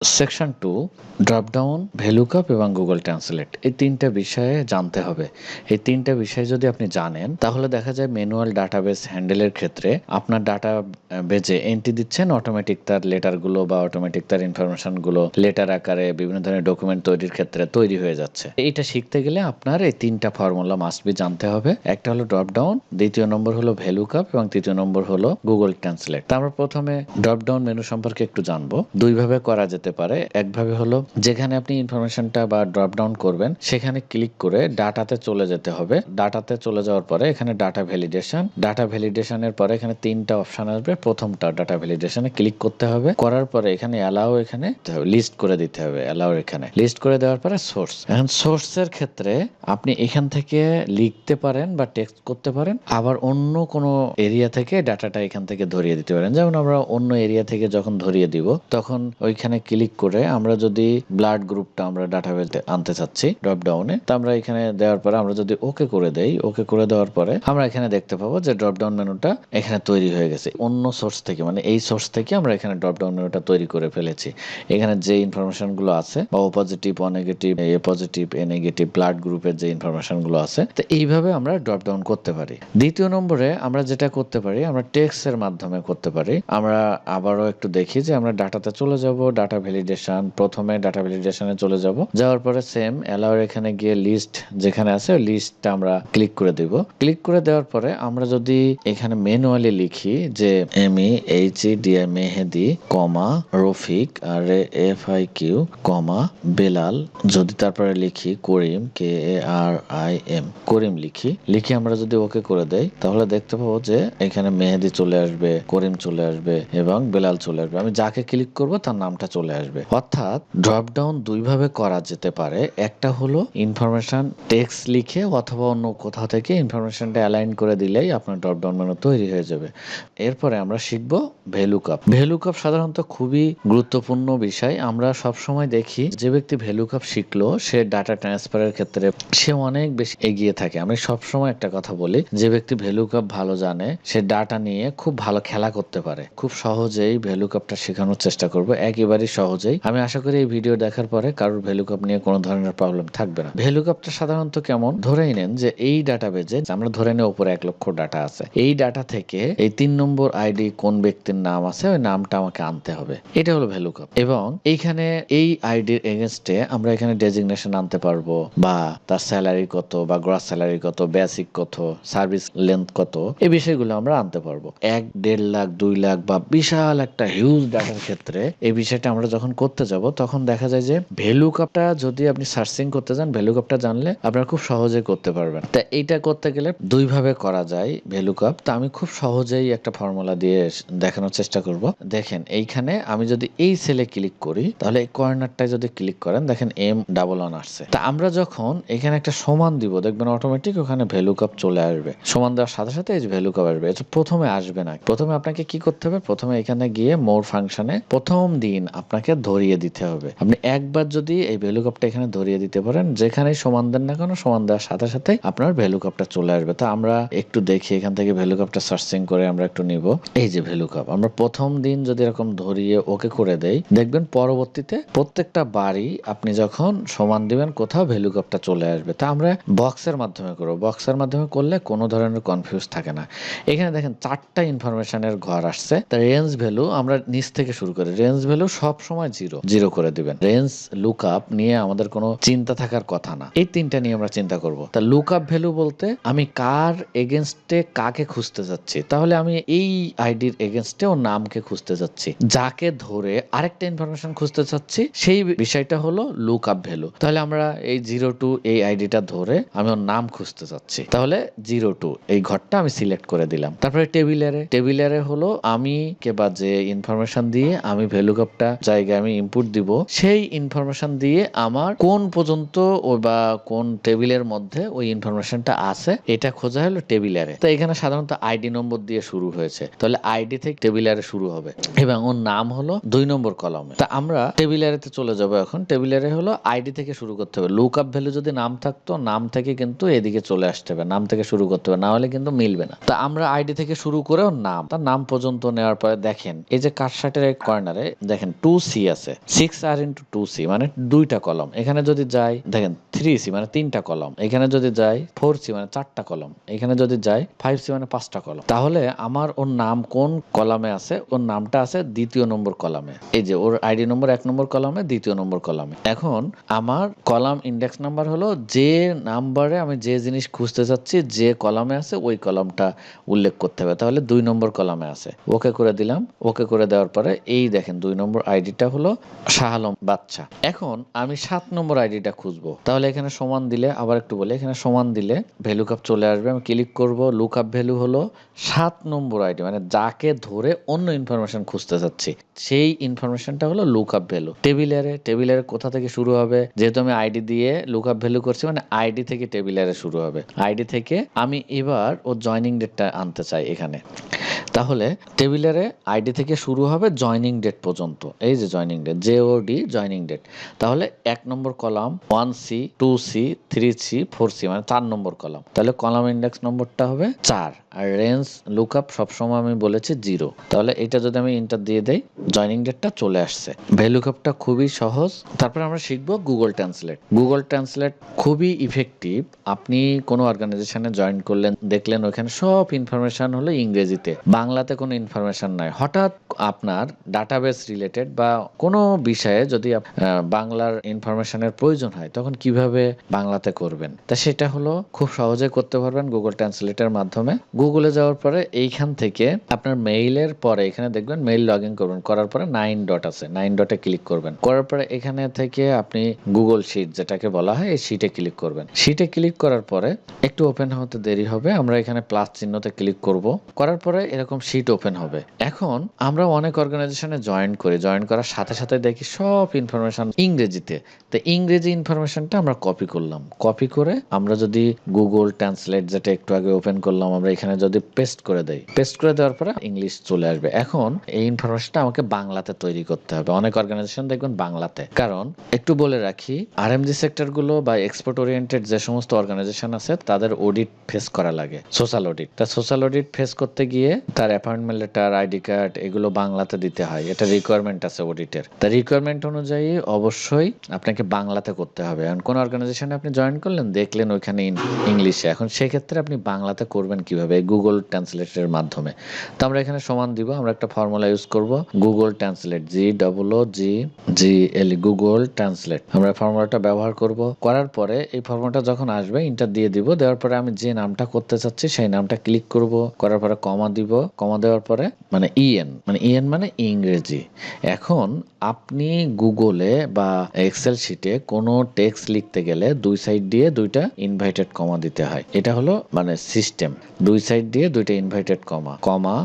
Section 2 dropdown, ভ্যালুকাপ এবং Google translate, এই তিনটা বিষয়ে জানতে হবে। এই তিনটা বিষয় যদি আপনি জানেন তাহলে দেখা যায় ম্যানুয়াল ডাটাবেস হ্যান্ডেলের ক্ষেত্রে আপনার ডাটা বেজে এন্ট্রি দিচ্ছেন, অটোমেটিক তার লেটারগুলো বা অটোমেটিক তার ইনফরমেশনগুলো লেটার আকারে বিভিন্ন ধরনের ডকুমেন্ট তৈরির ক্ষেত্রে তৈরি হয়ে যাচ্ছে। এইটা শিখতে গেলে আপনার এই তিনটা ফর্মুলা মাস্ট বি জানতে হবে। একটা হলো ড্রপডাউন, দ্বিতীয় নম্বর হলো ভ্যালুকাপ এবং তৃতীয় নম্বর হলো গুগল ট্রান্সলেট। তা আমরা প্রথমে ড্রপডাউন মেনু সম্পর্কে একটু জানবো। দুইভাবে করা যেতে পারে। একভাবে হলো যেখানে আপনি ইনফরমেশনটা বা ড্রপ ডাউন করবেন সেখানে ক্লিক করে ডাটাতে চলে যেতে হবে। ডাটাতে চলে যাওয়ার পরে এখানে ডাটা ভ্যালিডেশনের পরে এখানে তিনটা অপশন আসবে। প্রথমটা ডাটা ভ্যালিডেশনে ক্লিক করতে হবে, করার পরে এখানে অ্যালাউ, এখানে লিস্ট করে দিতে হবে। অ্যালাউ এখানে লিস্ট করে দেওয়ার পরে সোর্স, এখন সোর্সের ক্ষেত্রে আপনি এখান থেকে লিখতে পারেন বা টেক্সট করতে পারেন, আবার অন্য কোনো এরিয়া থেকে ডাটাটা এখান থেকে ধরিয়ে দিতে পারেন। যেমন আমরা অন্য এরিয়া থেকে যখন ধরিয়ে দিব তখন ওইখানে ক্লিক করে আমরা যদি ব্লাড গ্রুপটা আমরা ডাটাবেসে আনতে চাচ্ছি ড্রপ ডাউনে, তো আমরা এখানে দেওয়ার পরে আমরা যদি ওকে করে দেই, ওকে করে দেওয়ার পরে আমরা এখানে দেখতে পাবো যে ড্রপ ডাউন মেনুটা এখানে তৈরি হয়ে গেছে। অন্য সোর্স থেকে, মানে এই সোর্স থেকে আমরা এখানে ড্রপ ডাউন মেনুটা তৈরি করে ফেলেছি। এখানে যে ইনফরমেশন গুলো আছে বা ও পজিটিভ, ও নেগেটিভ, এ পজিটিভ, এ নেগেটিভ, ব্লাড গ্রুপের যে ইনফরমেশন গুলো আছে, তো এইভাবে আমরা ড্রপ ডাউন করতে পারি। দ্বিতীয় নম্বরে আমরা যেটা করতে পারি, আমরা টেক্সট এর মাধ্যমে করতে পারি। আমরা আবারও একটু দেখি যে আমরা ডাটাতে চলে যাব, ডাটা ভ্যালিডেশন, প্রথমে ডাটা ভ্যালিডেশনে চলে যাব, যাওয়ার পরে সেম অ্যালাউ এখানে গিয়ে লিস্ট যেখানে আছে ওই লিস্টটা আমরা ক্লিক করে দেব। ক্লিক করে দেওয়ার পরে আমরা যদি এখানে ম্যানুয়ালি লিখি যে MEHEDI মেহেদি কমা রফিক আর FIQ কমা বেলাল, যদি তারপরে লিখি করিম KARIM করিম লিখি আমরা যদি ওকে করে দেই তাহলে দেখতে পাবো যে এখানে মেহেদি চলে আসবে, করিম চলে আসবে এবং বেলাল চলে আসবে। আমি যাকে ক্লিক করব তার নামটা চলে আসবে। অর্থাৎ ড্রপ ডাউন দুইভাবে করা যেতে পারে। একটা হলো ইনফরমেশন টেক্সট লিখে অথবা অন্য কোথাও থেকে ইনফরমেশনটা অ্যালাইন করে দিলেই আপনার ড্রপ ডাউন মেনু তৈরি হয়ে যাবে। এরপরে আমরা শিখব ভ্যালুকাপ। ভ্যালুকাপ সাধারণত খুবই গুরুত্বপূর্ণ বিষয়। আমরা সব সময় দেখি যে ব্যক্তি ভ্যালুকাপ শিখলো সে ডাটা ট্রান্সফারের ক্ষেত্রে সে অনেক বেশি এগিয়ে থাকে। আমি সব সময় একটা কথা বলি, যে ব্যক্তি ভ্যালুকাপ ভালো জানে সে ডাটা নিয়ে খুব ভালো খেলা করতে পারে। খুব সহজেই ভ্যালুকাপটা শেখানোর চেষ্টা করব, একেবারেই সহজেই। আমি আশা করি এই ভিডিও দেখার পরে কারোর ভ্যালুকাপ নিয়ে কোনো ধরনের প্রবলেম থাকবে না। ভ্যালুকাপটা সাধারণত কেমন, ধরেই নেন যে এই ডাটাবেজে আমরা ধরে নেই উপরে 1 লক্ষ ডাটা আছে। এই ডাটা থেকে এই 3 নম্বর আইডি কোন ব্যক্তির নাম আছে ওই নামটা আমাকে আনতে হবে। এটা হলো ভ্যালুকাপ। এবং এইখানে এই আইডির এগেইনস্টে আমরা এখানে ডেজিগনেশন আনতে পারবো, বা তার স্যালারি কত, বা গ্রস স্যালারি কত, বেসিক কত, সার্ভিস লেন্থ কত, এই বিষয়গুলো আমরা আনতে পারবো। 1-1.5 লাখ, 2 লাখ বা বিশাল একটা হিউজ ডাটার ক্ষেত্রে এই বিষয়টা আমরা যখন করতে যাব তখন দেখা যায় যে ভ্যালুকাপটা যদি আপনি সার্চিং করতে যান, ভ্যালুকাপটা জানলে আপনারা খুব সহজেই করতে পারবেন। তা এইটা করতে গেলে দুইভাবে করা যায় ভ্যালুকাপ। তা আমি খুব সহজেই একটা ফর্মুলা দিয়ে দেখানোর চেষ্টা করব। দেখেন এইখানে আমি যদি এই সেলে ক্লিক করি তাহলে এই কর্নারটায় যদি ক্লিক করেন দেখেন M11 আসছে। তা আমরা যখন এখানে একটা সমান দিব দেখবেন অটোমেটিক ওখানে ভ্যালুকাপ চলে আসবে। সমান দেওয়ার সাথে সাথে এই ভ্যালুকাপ আসবে। এটা প্রথমে আসবে না। প্রথমে আপনাকে কি করতে হবে, প্রথমে এখানে গিয়ে মোর ফাংশনে প্রথম দিন আপনাকে ধরিয়ে দিতে হবে। আপনি একবার যদি এই ভ্যালুকাপটা এখানে ধরিয়ে দিতে পারেন, যেখানেই সমান দেন না কেন সমান দেওয়ার সাথে সাথে আপনার ভ্যালুকাপটা চলে আসবে। তো আমরা একটু দেখি এখান থেকে ভ্যালুকাপটা সার্চিং করে আমরা একটু নিব। এই যে ভ্যালুকাপ, আমরা প্রথম দিন যদি এরকম ধরিয়ে ওকে করে দেই দেখবেন পরবর্তীতে প্রত্যেকটা বারই আপনি যখন সমান দিবেন কোথাও ভ্যালুকাপটা চলে আসবে। তা আমরা বক্সের মাধ্যমে করব। বক্সের মাধ্যমে করলে কোনো ধরনের কনফিউজ থাকে না। এখানে দেখেন 4টা ইনফরমেশনের ঘর আসছে। তা রেঞ্জ ভ্যালু আমরা নিচ থেকে শুরু করি। রেঞ্জ ভ্যালু সব সময় জিরো করে দিবেন। রেঞ্জ লুকআপ নিয়ে আমাদের কোনো চিন্তা থাকার কথা না। এই 3টা নিয়ে আমরা চিন্তা করব। তা লুকআপ ভ্যালু বলতে আমি কার এগেইনস্টে কাকে খুঁজতে যাচ্ছি, তাহলে আমি এই আইডির এগেইনস্টে ও নামকে খুঁজতে যাচ্ছি। যাকে ধরে আরেকটা ইনফরমেশন খুঁজতে চাচ্ছি সেই বিষয়টা হলো লুকআপ ভ্যালু। তাহলে আমরা এই 02 এই আইডিটা ধরে আমি ওর নাম খুঁজতে চাচ্ছি, তাহলে 02 এই ঘরটা আমি সিলেক্ট করে দিলাম। তারপরে টেবিলারে হলো আমি কে বা যে ইনফরমেশন দিয়ে আমি ভ্যালুকাপটা জায়গায় আমি ইনপুট দিব সেই ইনফরমেশন দিয়ে আমার কোন পর্যন্ত ও বা কোন টেবিলের মধ্যে ওই ইনফরমেশনটা আছে এটা খোঁজা হলো টেবিলারে। তো এখানে সাধারণত আইডি নম্বর দিয়ে শুরু হয়েছে, তাহলে আইডি থেকে টেবিলারে শুরু হবে এবং ওর নাম হলো 2 নম্বর কলামে। তা আমরা টেবিলারেতে চলে যাব। এখন টেবিলারে হলো আইডি থেকে শুরু করতে হবে। লুকআপ ভ্যালু যদি নাম থাকতো নাম থেকে কিন্তু এদিকে চলে আসতে হবে, নাম থেকে শুরু করতে হবে, না হলে কিন্তু মিলবে না। তা আমরা আইডি থেকে শুরু করে ওর নাম, তার নাম পর্যন্ত নেওয়ার পরে দেখেন এই যে কাটশাটের কর্নারে দেখেন টু সি আছে, 6R ইন্টু 2C মানে 2টা কলম। এখানে যদি যাই দেখেন 3C মানে 3টা কলম, এখানে যদি যাই 4C মানে 4টা কলম, এখানে যদি যাই 5C মানে 5টা কলম। তাহলে আমার ওর নাম কোন কলামে আছে? ওর নামটা আছে দ্বিতীয় নম্বর কলামে। এই যে ওর আইডি নম্বর 1 নম্বর কলামে, দ্বিতীয় নম্বর কলামে। এখন আমার কলাম ইন্ডেক্স নাম্বার হলো যে নাম্বারে আমি যে জিনিস খুঁজতে চাচ্ছি যে কলামে আছে ওই কলামটা উল্লেখ করতে হবে। তাহলে 2 নম্বর কলামে আছে, ওকে করে দিলাম। ওকে করে দেওয়ার পরে এই দেখেন 2 নম্বর আইডিটা হলো শাহ আলম বাদশা। এখন আমি 7 নম্বর আইডিটা খুঁজবো, তাহলে এখানে সমান দিলে, আবার একটু বলি, এখানে সমান দিলে ভ্যালু কাপ চলে আসবে। আমি ক্লিক করব, লুক আপ ভ্যালু হলো 7 নম্বর আইডি, মানে যাকে ধরে অন্য ইনফরমেশন খুঁজতে চাচ্ছি সেই ইনফরমেশনটা হলো লুক আপ ভ্যালু। টেবিলের কোথা থেকে শুরু হবে? যেহেতু আমি আইডি দিয়ে লুক আপ ভ্যালু করছি মানে আইডি থেকে টেবিলের শুরু হবে। আইডি থেকে আমি এবার ও জয়নিং ডেটটা আনতে চাই এখানে, তাহলে টেবিলের আইডি থেকে শুরু হবে জয়নিং ডেট পর্যন্ত। এই যে জয়নিং ডেট, জেওডি জয়নিং ডেট। তাহলে 1 নম্বর column 1C 2C 3C 4C মানে 4 নম্বর কলাম। তাহলে কলাম ইন্ডেক্স নম্বরটা হবে 4, আর রেঞ্জ লুকআপ সবসময় আমি বলেছি 0। তাহলে এটা যদি আমি এন্টার দিয়ে দেই জয়নিং ডেটটা চলে আসছে। ভ্যালুকাপটা খুবই সহজ। তারপরে আমরা শিখবো গুগল ট্রান্সলেট। গুগল ট্রান্সলেট খুবই ইফেক্টিভ। আপনি কোনো অর্গানাইজেশনে জয়েন করলেন, দেখলেন ওখানে সব ইনফরমেশন হলো ইংরেজিতে, বাংলাতে কোনো ইনফরমেশন নাই। হঠাৎ আপনার ডাটাবেস রিলেটেড বা কোনো বিষয়ে যদি বাংলার ইনফরমেশনের প্রয়োজন হয় তখন কিভাবে বাংলাতে করবেন? তা সেটা হলো খুব সহজে করতে পারবেন গুগল ট্রান্সলেটের মাধ্যমে। গুগলে যাওয়ার পরে এইখান থেকে আপনার মেইলের পরে এখানে দেখবেন মেইল লগ ইন করবেন, করার পরে 9 ডট আছে, 9 ডটে ক্লিক করবেন। করার পরে এখানে থেকে আপনি গুগল শিট যেটাকে বলা হয় এই শিটে ক্লিক করবেন। শিটে ক্লিক করার পরে একটু ওপেন হতে দেরি হবে, আমরা এখানে প্লাস চিহ্নতে ক্লিক করব। করার পরে এরকম শিট ওপেন হবে। এখন আমরা অনেক অর্গানাইজেশনে জয়েন করি, জয়েন করার সাথে সাথে দেখি সব ইনফরমেশন ইংরেজিতে। তো ইংরেজি ইনফরমেশনটা আমরা কপি করলাম, কপি করে আমরা যদি গুগল ট্রান্সলেট যেটা একটু আগে ওপেন করলাম আমরা এখানে যদি পেস্ট করে দেই, পেস্ট করে দেওয়ার পরে ইংলিশ চলে আসবে। এখন এই ইনফরমেশনটা আমাকে বাংলাতে তৈরি করতে হবে। অনেক অর্গানাইজেশন দেখবেন বাংলাতে, কারণ একটু বলে রাখি আরএমজি সেক্টরগুলো বা এক্সপোর্ট ওরিয়েন্টেড যে সমস্ত অর্গানাইজেশন আছে তাদের অডিট ফেস করা লাগে, সোশ্যাল অডিট। তা সোশ্যাল অডিট ফেস করতে গিয়ে তার অ্যাপয়েন্টমেন্ট লেটার, আইডি কার্ড এগুলো বাংলাতে দিতে হয়, এটা রিকোয়ারমেন্ট আছে অডিটের। তা রিকোয়ারমেন্ট অনুযায়ী অবশ্যই আপনাকে বাংলাতে করতে হবে। এখন কোন অর্গানাইজেশনে আপনি জয়েন করলেন, দেখলেন ওইখানে ইংলিশে, এখন সেক্ষেত্রে আপনি বাংলাতে করবেন কিভাবে? গুগল ট্রান্সলেটের মাধ্যমে। তো আমরা এখানে সমান দিব, আমরা একটা ফর্মুলা ইউজ করব, Google translate, GOOGLE Google translate. আমরা ফর্মুলাটা ব্যবহার করব। করার পরে এই ফর্মুলাটা যখন আসবে ইন্টার দিয়ে দিব, দেওয়ার পরে আমি যে নামটা করতে চাচ্ছি সেই নামটা ক্লিক করব। করার পরে কমা দিব, কমা দেওয়ার পরে মানে ইএন মানে ইংরেজি। এখন আপনি গুগলে বা এক্সেল শিটে কোনো টেক্সট লিখতে গেলে 2 সাইড দিয়ে 2টা ইনভাইটেড কমা দিতে হয়। এটা হলো মানে সিস্টেম। 2 সাইড দিয়ে 2টা ইনভাইটেড কমা, কমা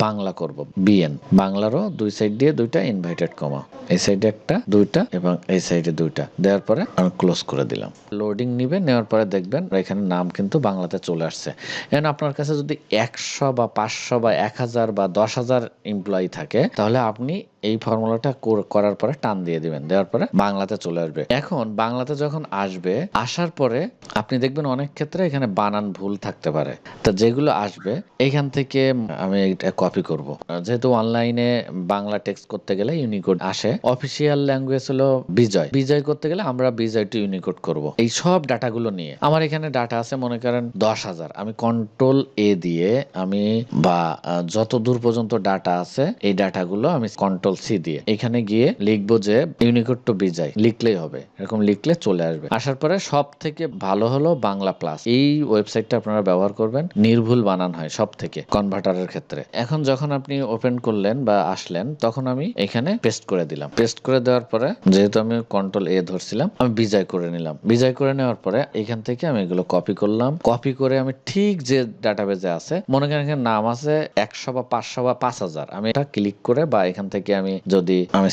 বাংলা করব বিএন, বাংলারও 2 সাইড দিয়ে 2টা ইনভাইটেড কমা, এই সাইডে একটা 2টা এবং এই সাইডে 2টা দেওয়ার পরে আমি ক্লোজ করে দিলাম। লোডিং নিবে, নেওয়ার পরে দেখবেন এখানে নাম কিন্তু বাংলাতে চলে আসছে। এখন আপনার কাছে যদি 100 বা 500 বা 1000 বা 10,000 এমপ্লয়ি থাকে তাহলে আপনি এই ফর্মুলাটা করার পরে টান দিয়ে দিবেন, দেওয়ার পরে বাংলাতে চলে আসবে। এখন বাংলাতে যখন আসবে, আসার পরে আপনি দেখবেন অনেক ক্ষেত্রে এখানে বানান ভুল থাকতে পারে। তো যেগুলো আসবে এখান থেকে আমি এটা কপি করব। যেহেতু অনলাইনে বাংলা টেক্সট করতে গেলে ইউনিকোড আসে, অফিসিয়াল ল্যাঙ্গুয়েজ হলো বিজয় করতে গেলে আমরা বিজয় টু ইউনিকোড করব। এই সব ডাটাগুলো নিয়ে আমার এখানে ডাটা আছে মনে করেন 10,000, আমি কন্ট্রোল এ দিয়ে আমি বা যত দূর পর্যন্ত ডাটা আছে এই ডাটাগুলো আমি কন্ট্রোল সি দিয়ে এখানে গিয়ে লিখবো যে ইউনিকোড টু বিজয়, লিখলেই হবে। এরকম লিখলে চলে আসবে। আসার পরে সব থেকে ভালো হলো বাংলা প্লাস, এই ওয়েবসাইটটা আপনারা ব্যবহার করবেন, নির্ভুল বানান হয় সব থেকে কনভার্টারের ক্ষেত্রে। এখন যখন আপনি ওপেন করলেন বা আসলেন তখন আমি এখানে পেস্ট করে দিলাম। পেস্ট করে দেওয়ার পরে যেহেতু আমি কন্ট্রোল এ ধরছিলাম আমি বিজয় করে নিলাম। বিজয় করে নেওয়ার পরে এখান থেকে আমি এগুলো কপি করলাম। কপি করে আমি ঠিক যে ডাটাবেজে আছে মনে করেন এখানে নাম আছে 100 বা 500 বা 5,000, আমি এটা ক্লিক করে বা এখান থেকে আমি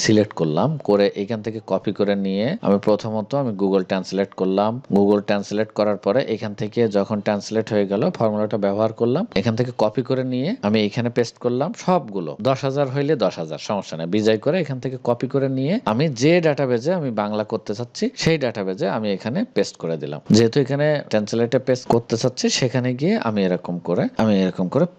সিলেক্ট করলাম, করে এখান থেকে কপি করে নিয়ে আমি প্রথমত আমি গুগল ট্রান্সলেট করলাম। গুগল ট্রান্সলেট করার পরে এখান থেকে যখন ট্রান্সলেট হয়ে গেল ফর্মুলাটা ব্যবহার করলাম, এখান থেকে কপি করে নিয়ে আমি এখানে পেস্ট করলাম সবগুলো। 10,000 হইলে 10,000 সমস্যা নেই, বিজয় করে এখান থেকে কপি করে নিয়ে আমি যে ডাটাবেজে আমি বাংলা করতে চাচ্ছি সেই ডাটাবেজে আমি এখানে পেস্ট করে দিলাম। যেহেতু এখানে ট্রান্সলেটে পেস্ট করতে চাচ্ছি সেখানে গিয়ে আমি এরকম করে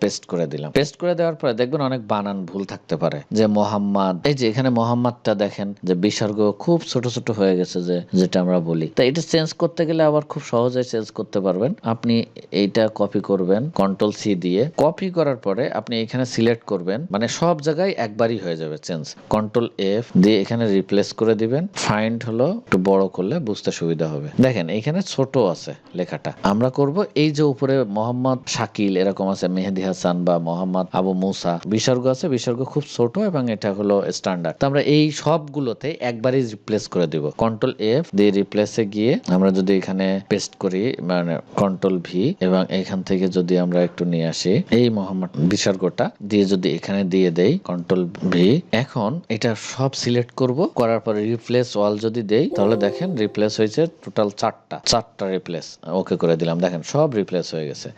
পেস্ট করে দিলাম। পেস্ট করে দেওয়ার পরে দেখবেন অনেক বানান ভুল থাকতে পারে, যে মোহাম্মদ মোহাম্মদ, এই যে এখানে মোহাম্মদটা দেখেন যে বিসর্গ খুব ছোট ছোট হয়ে গেছে, যেটা আমরা বলি। তা এটা চেঞ্জ করতে গেলে আবার খুব সহজে চেঞ্জ করতে পারবেন। আপনি এইটা কপি করবেন কন্ট্রোল সি দিয়ে। কপি করার পরে আপনি এখানে সিলেক্ট করবেন, মানে সব জায়গায় একবারই হয়ে যাবে চেঞ্জ। কন্ট্রোল এফ দিয়ে এখানে রিপ্লেস করে দিবেন। ফাইন্ড হলো একটু বড় করলে বুঝতে সুবিধা হবে। দেখেন এখানে ছোট আছে লেখাটা। আমরা করব এই যে উপরে মোহাম্মদ শাকিল এরকম আছে, মেহেদি হাসান বা মোহাম্মদ আবু মুসা, বিসর্গ আছে, বিসর্গ খুব ছোট এবং এটা হলো স্ট্যান্ডার্ড। তো আমরা এই সবগুলোতে একবারই রিপ্লেস করে দিব। কন্ট্রোল এফ দিয়ে রিপ্লেসে গিয়ে আমরা যদি এখানে পেস্ট করি, মানে কন্ট্রোল ভি, এবং এখান থেকে যদি আমরা একটু নিয়ে আসি এই মোহাম্মদ বিসর্গটা দিয়ে যদি এখানে দিয়ে দেই কন্ট্রোল ভি। এখন এটা সব সিলেক্ট করব, করার পরে রিপ্লেস অল যদি দেই তাহলে দেখেন রিপ্লেস হয়েছে টোটাল চারটা রিপ্লেস। ওকে করে দিলাম, দেখেন সব রিপ্লেস হয়ে গেছে।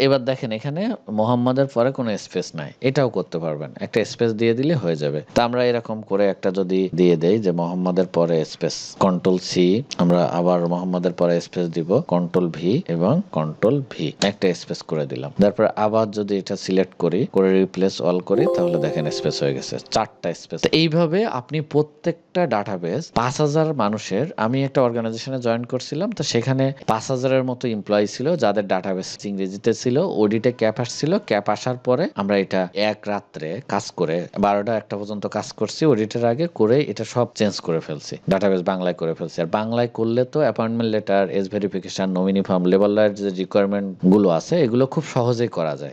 এবার দেখেন এখানে মোহাম্মদের পরে কোনো স্পেস নাই, এটাও করতে পারবেন, একটা স্পেস দিয়ে দিলে হয়ে যাবে। তা আমরা এরকম করে একটা যদি দিয়ে দেই যে মোহাম্মদের পরে স্পেস, কন্ট্রোল সি, আমরা আবার মোহাম্মদের পরে স্পেস দিব, কন্ট্রোল ভি এবং কন্ট্রোল ভি, একটা স্পেস করে দিলাম। তারপর আবার যদি এটা সিলেক্ট করি, করে রিপ্লেস অল করি, তাহলে দেখেন স্পেস হয়ে গেছে, চারটা স্পেস। এইভাবে আপনি প্রত্যেকটা ডাটাবেস 5,000 মানুষের, আমি একটা অর্গানাইজেশনে জয়েন করছিলাম, তো সেখানে 5,000-এর মতো এমপ্লয়ি ছিল যাদের ডাটাবেস ইংরেজিতে ছিল। অডিটে ক্যাপ আসছিল, ক্যাপ আসার পরে আমরা এটা এক রাত্রে কাজ করে 12টা-1টা পর্যন্ত কাজ করছি। অডিটের আগে করে এটা সব চেঞ্জ করে ফেলছি, ডাটাবেস বাংলায় করে ফেলছি। আর বাংলায় করলে তো appointment letter, age verification, nominee form, labour লয়ের যে রিকোয়ারমেন্ট গুলো আছে এগুলো খুব সহজেই করা যায়।